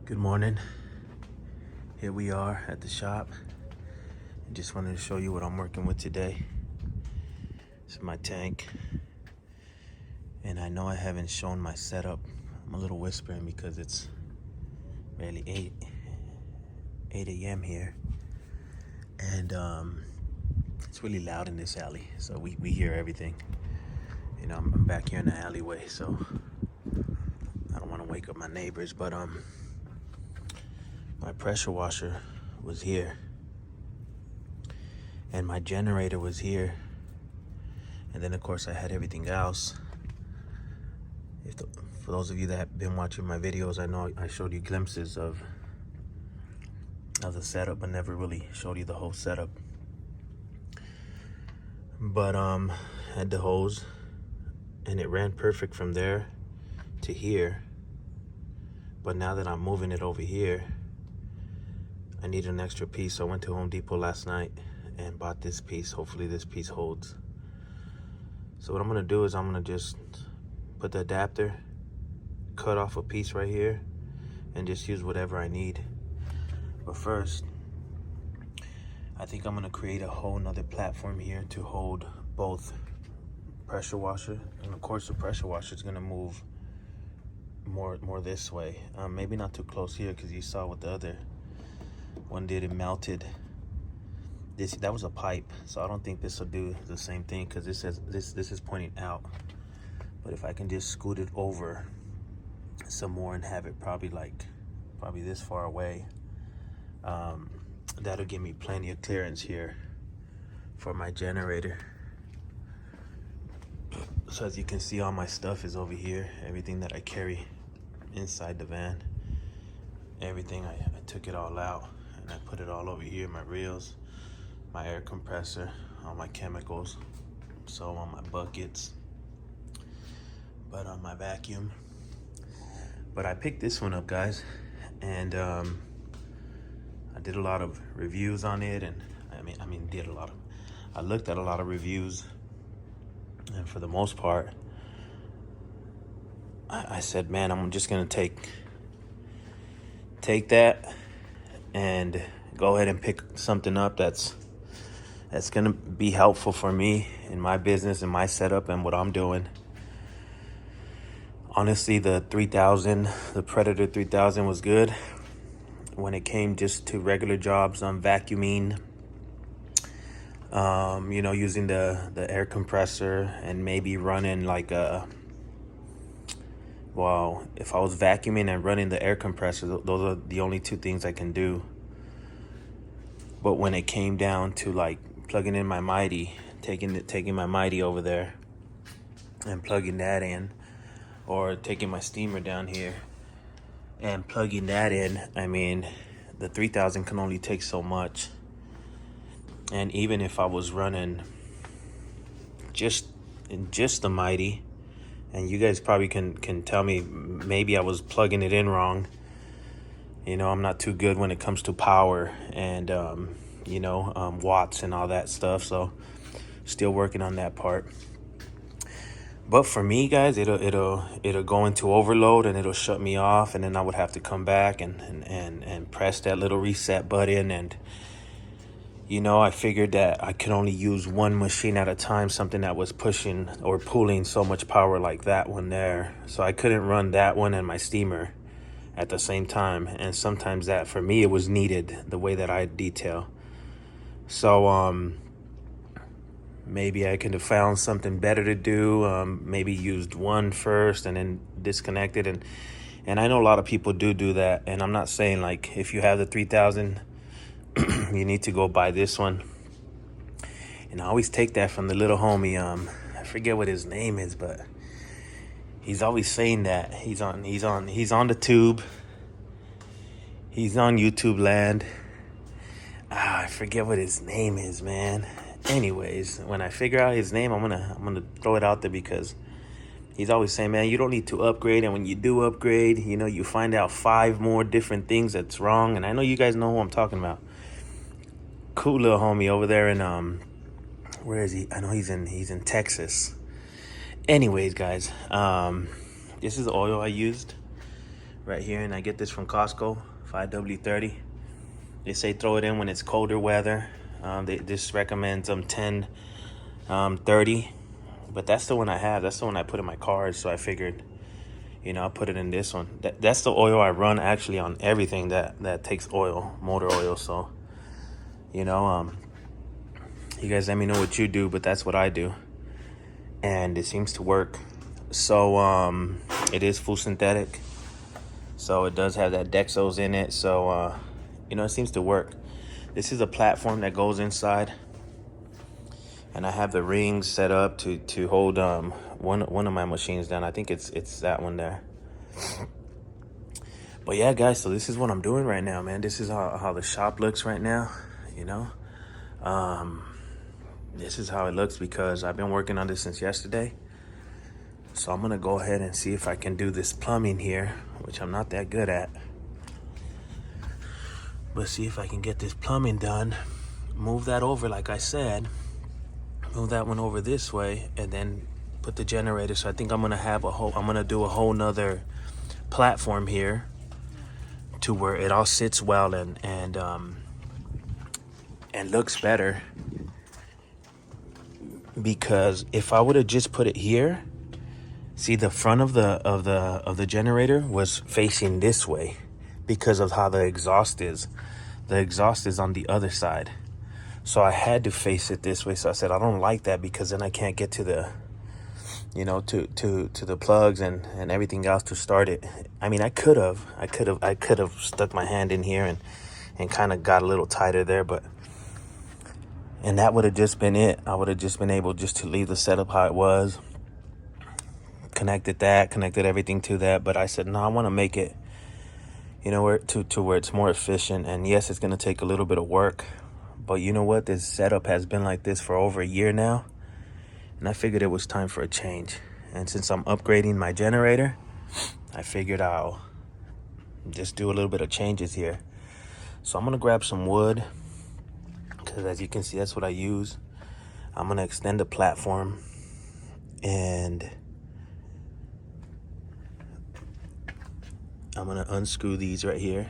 Good morning. Here we are at the shop. I just wanted to show you what I'm working with today. This is my tank. And I know I haven't shown my setup. I'm a little whispering because it's barely 8 a.m. here. And it's really loud in this alley. So we hear everything. You know, I'm back here in the alleyway, so I don't want to wake up my neighbors. But my pressure washer was here. And my generator was here. And then, of course, I had everything else. For those of you that have been watching my videos, I know I showed you glimpses of the setup, but never really showed you the whole setup. But had the hose, and it ran perfect from there to here. But now that I'm moving it over here, I need an extra piece. So I went to Home Depot last night and bought this piece. Hopefully this piece holds. So what I'm gonna do is I'm gonna just put the adapter, cut off a piece right here, and just use whatever I need. But first, I think I'm gonna create a whole nother platform here to hold both pressure washer, and of course the pressure washer is gonna move more this way. Maybe not too close here, because you saw what the other one did. It melted. That was a pipe, so I don't think this will do the same thing, because this is pointing out. But if I can just scoot it over some more and have it probably this far away, that'll give me plenty of clearance here for my generator. So as you can see, all my stuff is over here. Everything that I carry inside the van, everything, I took it all out and I put it all over here. My reels, my air compressor, all my chemicals, so on my buckets, but on my vacuum. But I picked this one up, guys, and I did a lot of reviews on it, and I looked at a lot of reviews, and for the most part, I said, man, I'm just gonna take that and go ahead and pick something up that's gonna be helpful for me in my business and my setup and what I'm doing. Honestly, the Predator 3000 was good when it came just to regular jobs, vacuuming, using the air compressor, and maybe running if I was vacuuming and running the air compressor, those are the only two things I can do. But when it came down to plugging in my Mighty, taking my Mighty over there and plugging that in, or taking my steamer down here and plugging that in, I mean, the 3000 can only take so much. And even if I was running just the Mighty, and you guys probably can tell me maybe I was plugging it in wrong. You know, I'm not too good when it comes to power and watts and all that stuff, so still working on that part. But for me, guys, it'll go into overload and it'll shut me off, and then I would have to come back and press that little reset button. And I figured that I could only use one machine at a time, something that was pushing or pulling so much power like that one there. So I couldn't run that one and my steamer at the same time, and sometimes that for me it was needed, the way that I detail. So maybe I could have found something better to do. Maybe used one first and then disconnected. And I know a lot of people do that. And I'm not saying if you have the 3000, you need to go buy this one. And I always take that from the little homie. I forget what his name is, but he's always saying that he's on the tube. He's on YouTube land. I forget what his name is, man. Anyways, when I figure out his name, I'm gonna throw it out there, because he's always saying, man, you don't need to upgrade, and when you do upgrade, you find out 5 more different things that's wrong. And I know you guys know who I'm talking about. Cool little homie over there in where is he? I know he's in Texas. Anyways, guys, this is the oil I used right here, and I get this from Costco, 5W30. They say throw it in when it's colder weather. This recommends 10, 30, but that's the one I have. That's the one I put in my cars, so I figured, I'll put it in this one. That's the oil I run actually on everything that takes oil, motor oil. So, you guys let me know what you do, but that's what I do, and it seems to work. So, it is full synthetic, so it does have that Dexos in it. So, it seems to work. This is a platform that goes inside, and I have the rings set up to hold one of my machines down. I think it's that one there. But yeah, guys, so this is what I'm doing right now, man. This is how the shop looks right now. This is how it looks because I've been working on this since yesterday. So I'm gonna go ahead and see if I can do this plumbing here, which I'm not that good at. But see if I can get this plumbing done. Move that over, like I said. Move that one over this way, and then put the generator. So I think I'm gonna do a whole nother platform here to where it all sits well and looks better. Because if I would have just put it here, see, the front of the generator was facing this way because of how the exhaust is. The exhaust is on the other side. So I had to face it this way. So I said, I don't like that because then I can't get to the, to the plugs and everything else to start it. I mean, I could have stuck my hand in here and kind of got a little tighter there, and that would have just been it. I would have just been able just to leave the setup how it was. Connected everything to that. But I said, no, I want to make it, where it's more efficient. And yes, it's going to take a little bit of work. But you know what? This setup has been like this for over a year now. And I figured it was time for a change. And since I'm upgrading my generator, I figured I'll just do a little bit of changes here. So I'm going to grab some wood, because as you can see, that's what I use. I'm going to extend the platform, and I'm going to unscrew these right here.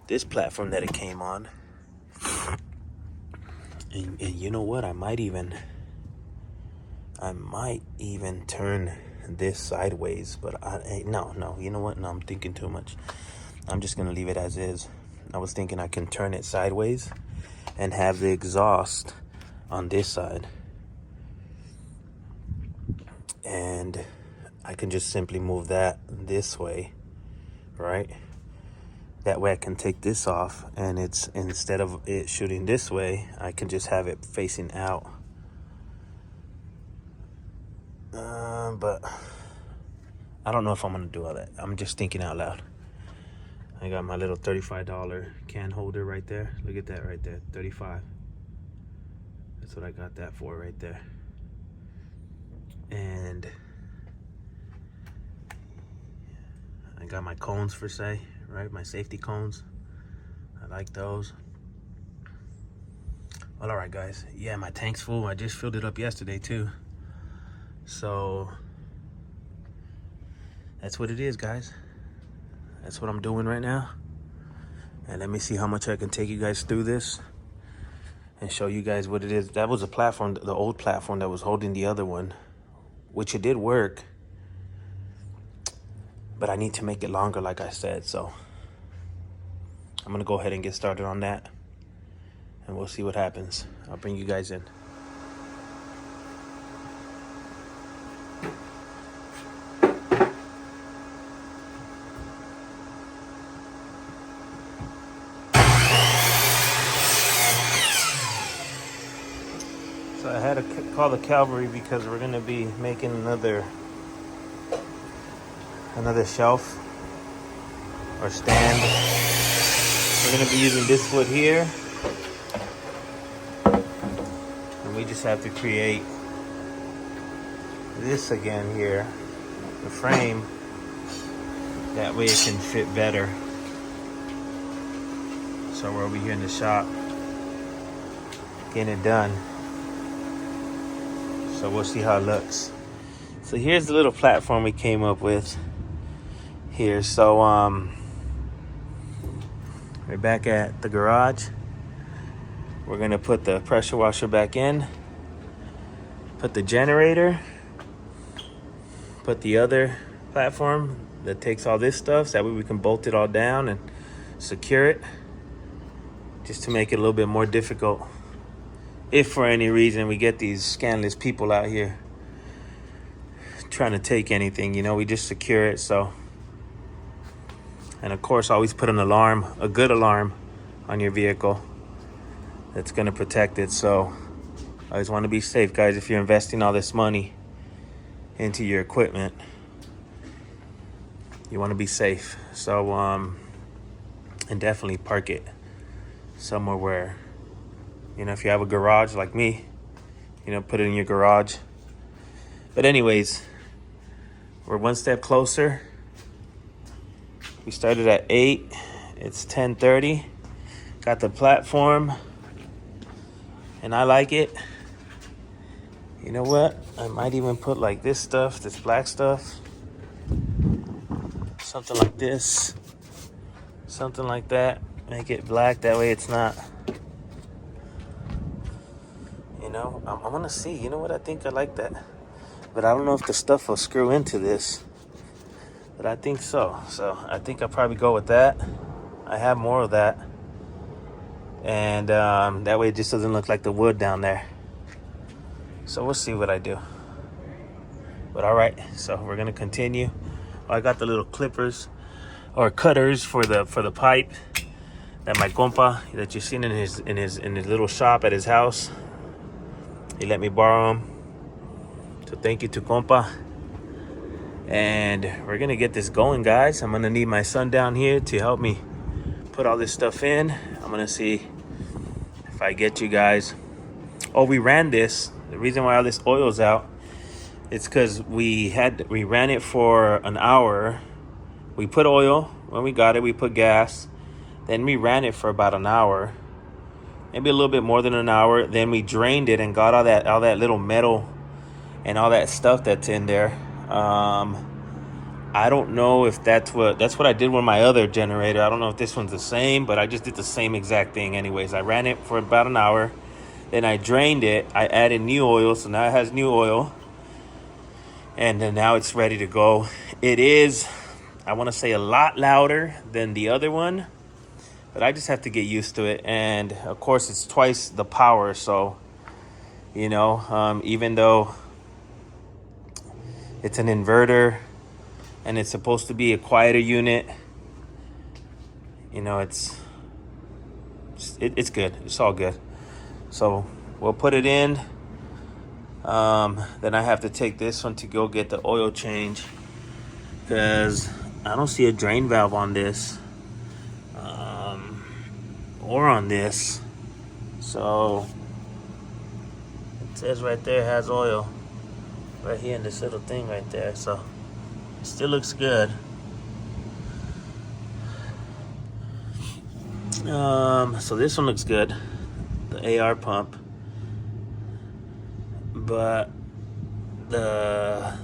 This platform that it came on. And you know what? I might even turn this sideways, but no, you know what? No, I'm thinking too much. I'm just going to leave it as is. I was thinking I can turn it sideways and have the exhaust on this side. And I can just simply move that this way, right? That way I can take this off, and it's, instead of it shooting this way, I can just have it facing out. But I don't know if I'm gonna do all that. I'm just thinking out loud. I got my little $35 can holder right there. Look at that right there, 35. That's what I got that for right there. And I got my cones for say, right? My safety cones. I like those. Well, all right, guys. Yeah, my tank's full. I just filled it up yesterday too. So that's what it is, guys. That's what I'm doing right now. And let me see how much I can take you guys through this and show you guys what it is. That was a platform, the old platform that was holding the other one, which it did work, but I need to make it longer, like I said. So I'm gonna go ahead and get started on that, and we'll see what happens. I'll bring you guys in. So I had to call the cavalry because we're gonna be making another shelf or stand. We're gonna be using this wood here, and we just have to create this again here, the frame. That way it can fit better. So we're over here in the shop getting it done. So we'll see how it looks. So here's the little platform we came up with. here. So we're back at the garage. We're gonna put the pressure washer back in, put the generator, put the other platform that takes all this stuff, so that way we can bolt it all down and secure it, just to make it a little bit more difficult if for any reason we get these scandalous people out here trying to take anything. You know, we just secure it. So, and of course, always put an alarm, a good alarm, on your vehicle that's going to protect it. So I always want to be safe, guys. If you're investing all this money into your equipment, you want to be safe. So and definitely park it somewhere where, you know, if you have a garage like me, you know, put it in your garage. But anyways, we're one step closer. We started at 8. It's 10:30. Got the platform, and I like it. You know what? I might even put like this stuff, this black stuff. Something like this. Something like that. Make it black. That way it's not, you know, I'm gonna see. You know what? I think I like that. But I don't know if the stuff will screw into this. But I think so. So I think I'll probably go with that. I have more of that. And that way it just doesn't look like the wood down there. So we'll see what I do. But all right, so we're gonna continue. I got the little clippers or cutters for the pipe that my compa that you've seen in his little shop at his house. He let me borrow them. So thank you to compa. And we're gonna get this going, guys. I'm gonna need my son down here to help me put all this stuff in. I'm gonna see if I get you guys. Oh, we ran this. The reason why all this oil's out, it's because we ran it for an hour. We put oil when we got it. We put gas. Then we ran it for about an hour, maybe a little bit more than an hour. Then we drained it and got all that little metal and all that stuff that's in there. I don't know if that's what I did with my other generator. I don't know if this one's the same, but I just did the same exact thing anyways. I ran it for about an hour, then I drained it. I added new oil, so now it has new oil, and then now it's ready to go. It is, I want to say, a lot louder than the other one, but I just have to get used to it. And of course it's twice the power, so you know, even though it's an inverter and it's supposed to be a quieter unit, you know, it's good. It's all good. So we'll put it in. Then I have to take this one to go get the oil change, because I don't see a drain valve on this or on this. So it says right there it has oil right here in this little thing right there. So it still looks good. So this one looks good, the AR pump, but the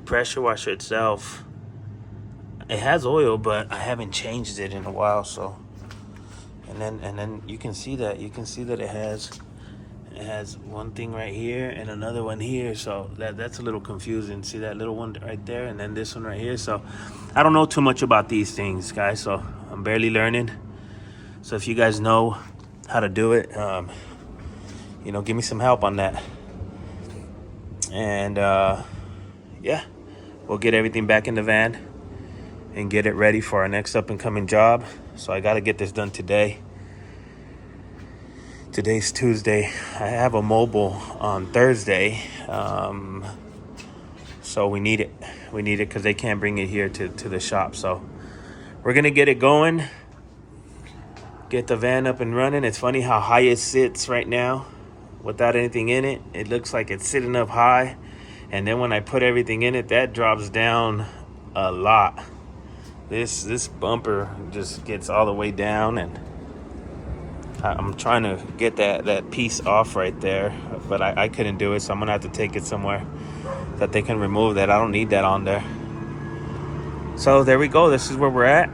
pressure washer itself, it has oil, but I haven't changed it in a while. So and then you can see that it has one thing right here and another one here. So that's a little confusing. See that little one right there, and then this one right here. So I don't know too much about these things, guys, so I'm barely learning. So if you guys know how to do it, you know, give me some help on that. And yeah, we'll get everything back in the van and get it ready for our next up and coming job. So I got to get this done today. Today's Tuesday. I have a mobile on Thursday. So we need it. We need it because they can't bring it here to the shop. So we're going to get it going. Get the van up and running. It's funny how high it sits right now without anything in it. It looks like it's sitting up high. And then when I put everything in it, that drops down a lot. This bumper just gets all the way down, and I'm trying to get that piece off right there, but I couldn't do it, so I'm gonna have to take it somewhere that they can remove that. I don't need that on there. So there we go. This is where we're at.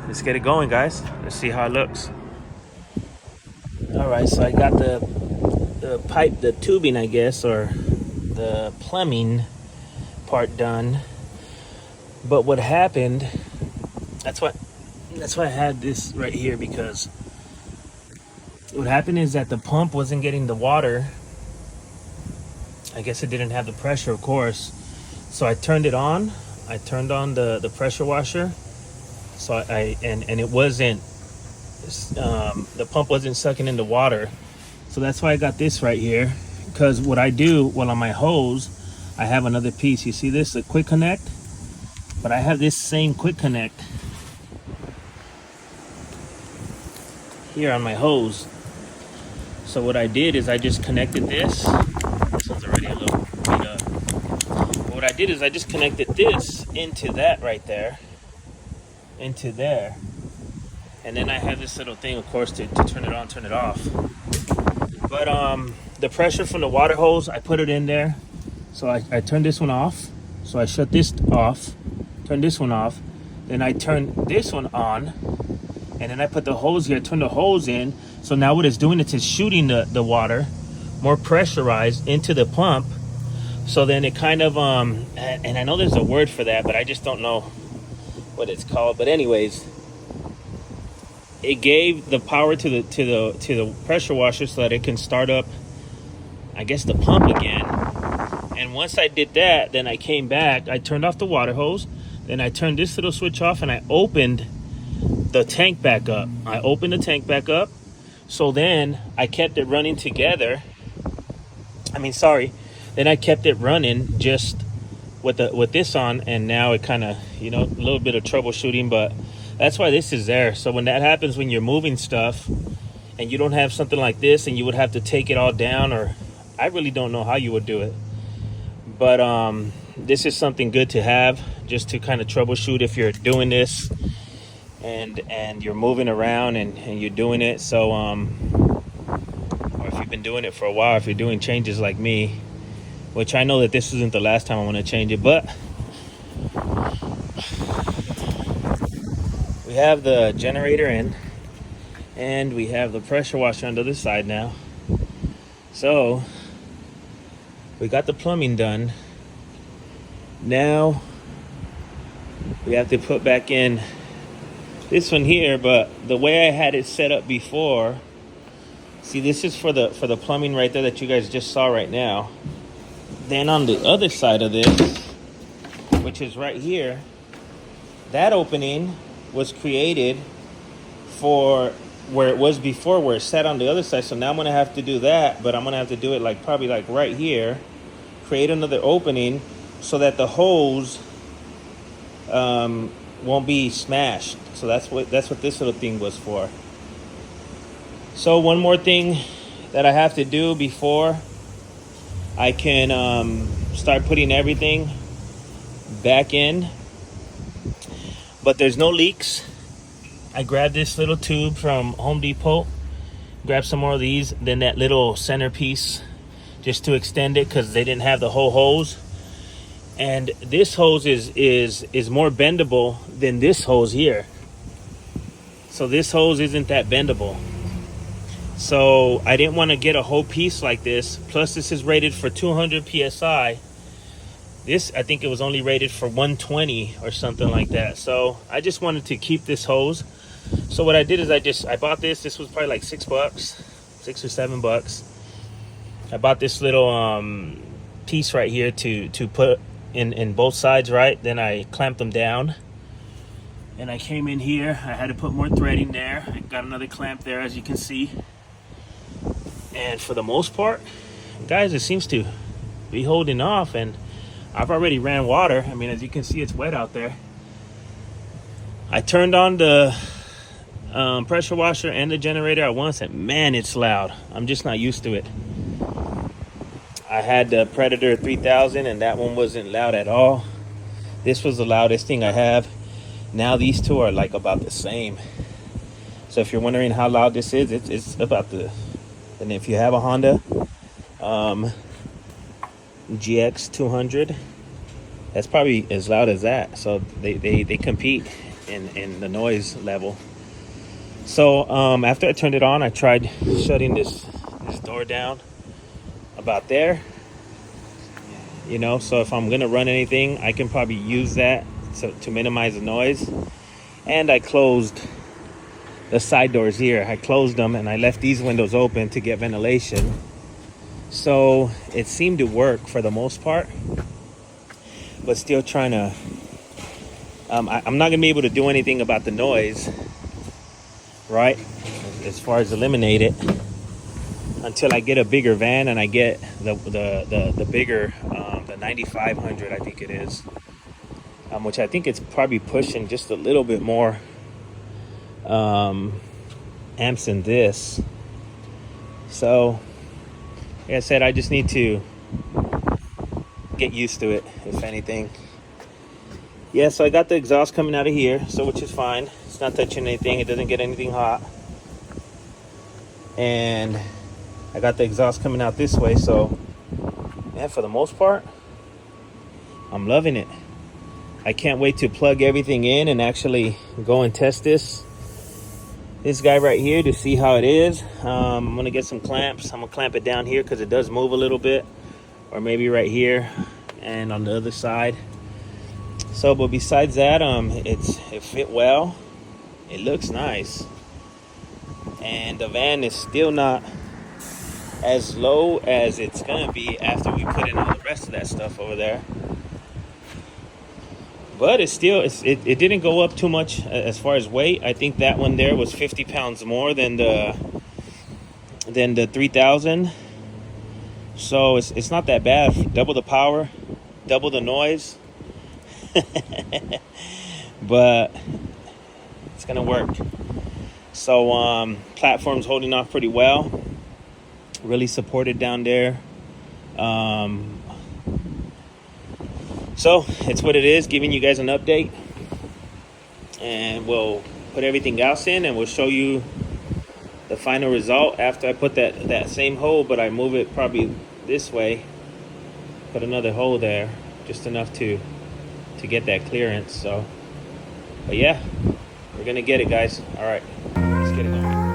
Let's get it going, guys. Let's see how it looks. All right, so I got the pipe, the tubing, I guess, or the plumbing part done. But what happened, that's why I had this right here, because what happened is that the pump wasn't getting the water. I guess it didn't have the pressure, of course. So I turned it on. I turned on the pressure washer. So and it wasn't, the pump wasn't sucking in the water. So that's why I got this right here. Because what I do, well, on my hose, I have another piece. You see this, a quick connect? But I have this same quick connect here on my hose. So what I did is I just connected this. This one's already a little beat up. But what I did is I just connected this into that right there. Into there. And then I have this little thing, of course, to turn it on, turn it off. But the pressure from the water hose, I put it in there. So I turned this one off. So I shut this off, turn this one off. Then I turn this one on. And then I put the hose here, turn the hose in. So now what it's doing is it's shooting the water more pressurized into the pump. So then it kind of, and I know there's a word for that, but I just don't know what it's called. But anyways, it gave the power to the pressure washer so that it can start up, I guess, the pump again. And once I did that, then I came back, I turned off the water hose, then I turned this little switch off, and I opened the tank back up. I opened the tank back up. So then I kept it running together. Then I kept it running just with this on, and now it kind of, a little bit of troubleshooting, but that's why this is there. So when that happens, when you're moving stuff and you don't have something like this and you would have to take it all down, or I really don't know how you would do it. But this is something good to have, just to kind of troubleshoot if you're doing this and you're moving around and you're doing it. So or if you've been doing it for a while, if you're doing changes like me, which I know that this isn't the last time I want to change it, but we have the generator in and we have the pressure washer on the other side now. So we got the plumbing done. Now we have to put back in this one here, but the way I had it set up before, see, this is for the plumbing right there that you guys just saw right now. Then on the other side of this, which is right here, that opening was created for where it was before, where it sat on the other side. So now I'm gonna have to do that, but I'm gonna have to do it probably right here, create another opening so that the hose won't be smashed. So that's what this little thing was for. So one more thing that I have to do before I can start putting everything back in, but there's no leaks. I grabbed this little tube from Home Depot, grabbed some more of these, then that little centerpiece just to extend it, because they didn't have the whole hose. And this hose is more bendable than this hose here. So this hose isn't that bendable. So I didn't want to get a whole piece like this. Plus this is rated for 200 PSI. This, I think it was only rated for 120 or something like that. So I just wanted to keep this hose. So what I did is I bought this. This was probably like $6, $6 or $7. I bought this little piece right here to put in both sides, right? Then I clamped them down. And I came in here. I had to put more threading there. I got another clamp there, as you can see. And for the most part, guys, it seems to be holding off. And I've already ran water. I mean, as you can see, it's wet out there. I turned on the pressure washer and the generator at once, and man, it's loud. I'm just not used to it. I had the Predator 3000 and that one wasn't loud at all. This was the loudest thing I have. Now these two are like about the same. So if you're wondering how loud this is, it's about the, and if you have a Honda GX200, That's probably as loud as that. So they compete in the noise level. So after I turned it on, I tried shutting this door down about there. You know, so if I'm gonna run anything, I can probably use that to minimize the noise. And I closed the side doors here. I closed them and I left these windows open to get ventilation. So it seemed to work for the most part, but still trying to, I'm not gonna be able to do anything about the noise, right? As far as eliminate it, until I get a bigger van and I get the bigger, the 9500, I think it is, which I think it's probably pushing just a little bit more amps than this. So like I said, I just need to get used to it, if anything. Yeah, so I got the exhaust coming out of here, so which is fine. It's not touching anything. It doesn't get anything hot. And I got the exhaust coming out this way, so yeah, for the most part, I'm loving it. I can't wait to plug everything in and actually go and test this guy right here to see how it is. I'm gonna get some clamps. I'm gonna clamp it down here because it does move a little bit, or maybe right here and on the other side. So, but besides that, it fit well. It looks nice, and the van is still not as low as it's gonna be after we put in all the rest of that stuff over there. But it's still, it didn't go up too much as far as weight. I think that one there was 50 pounds more than the 3000. So it's not that bad. Double the power, double the noise. But it's gonna work. So platform's holding off pretty well. Really supported down there. So it's what it is, giving you guys an update, and we'll put everything else in and we'll show you the final result after I put that same hole, but I move it probably this way, put another hole there, just enough to get that clearance. So, but yeah, we're gonna get it, guys. All right, let's get it going.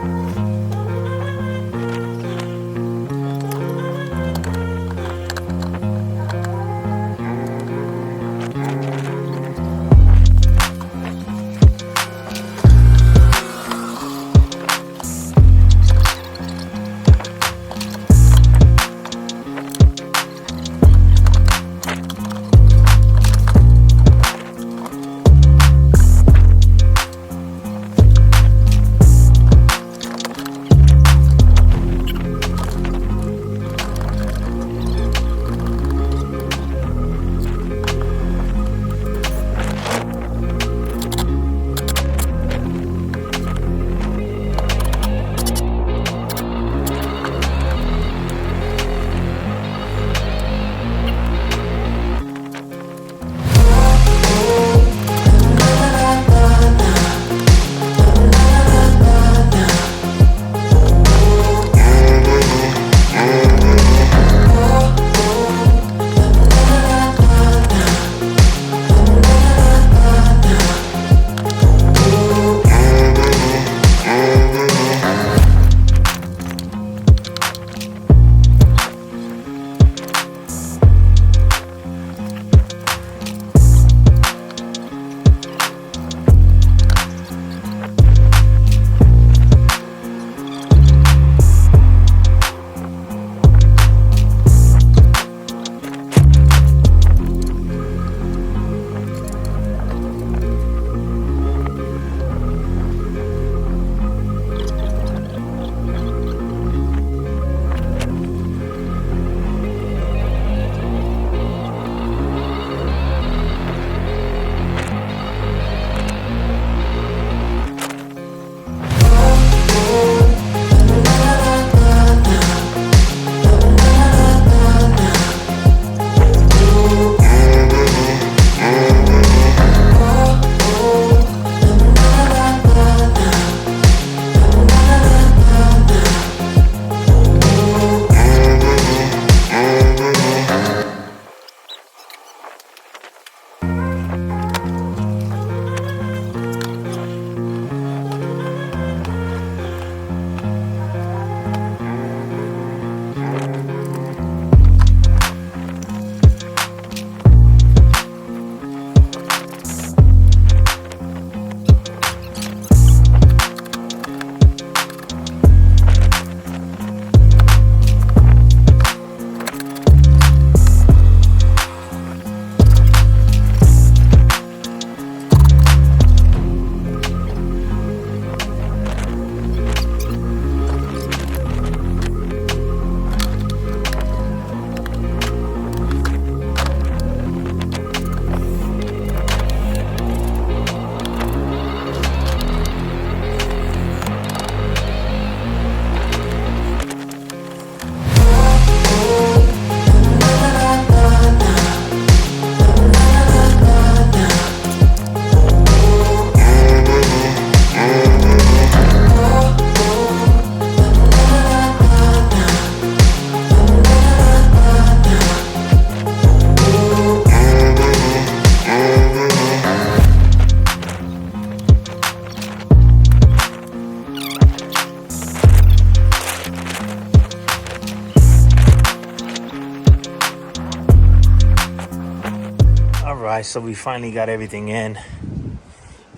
Alright, so we finally got everything in. And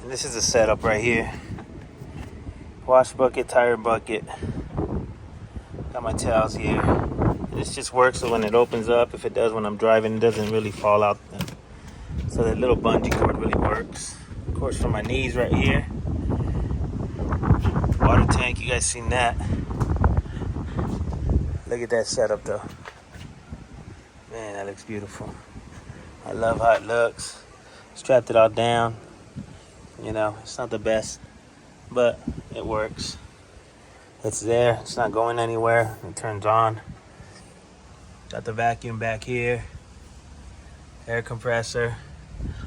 this is the setup right here. Wash bucket, tire bucket. Got my towels here. And this just works so when it opens up, if it does when I'm driving, it doesn't really fall out. So that little bungee cord really works. Of course, for my knees right here. Water tank, you guys seen that. Look at that setup though. Man, that looks beautiful. I love how it looks. Strapped it all down. You know, it's not the best, but it works. It's there, it's not going anywhere. It turns on. Got the vacuum back here. Air compressor.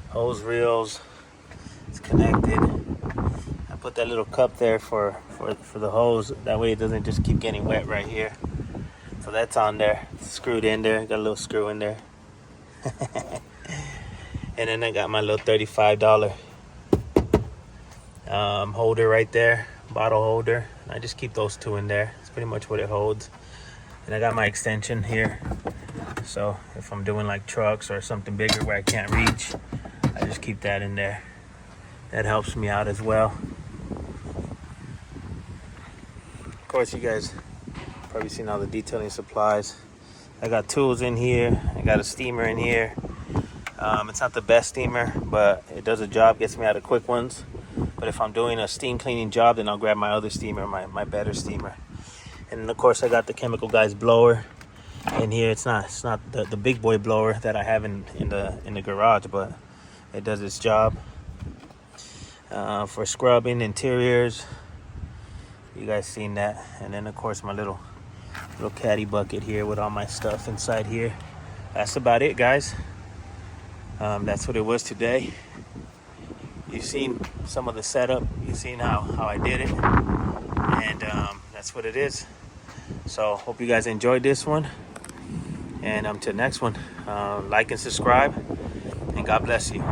Hose reels. It's connected. I put that little cup there for the hose. That way it doesn't just keep getting wet right here. So that's on there. It's screwed in there. Got a little screw in there. And then I got my little $35 holder right there. Bottle holder. I just keep those two in there. It's pretty much what it holds. And I got my extension here. So if I'm doing like trucks or something bigger where I can't reach, I just keep that in there. That helps me out as well. Of course, you guys probably seen all the detailing supplies. I got tools in here. I got a steamer in here. It's not the best steamer, but it does a job, gets me out of quick ones. But if I'm doing a steam cleaning job, then I'll grab my other steamer, my better steamer. And then of course I got the Chemical Guys blower in here. It's not the big boy blower that I have in the garage, but it does its job. For scrubbing interiors. You guys seen that. And then of course my little caddy bucket here with all my stuff inside here. That's about it, guys. That's what it was today. You've seen some of the setup. You've seen how I did it. And that's what it is. So hope you guys enjoyed this one. And till next one, like and subscribe. And God bless you.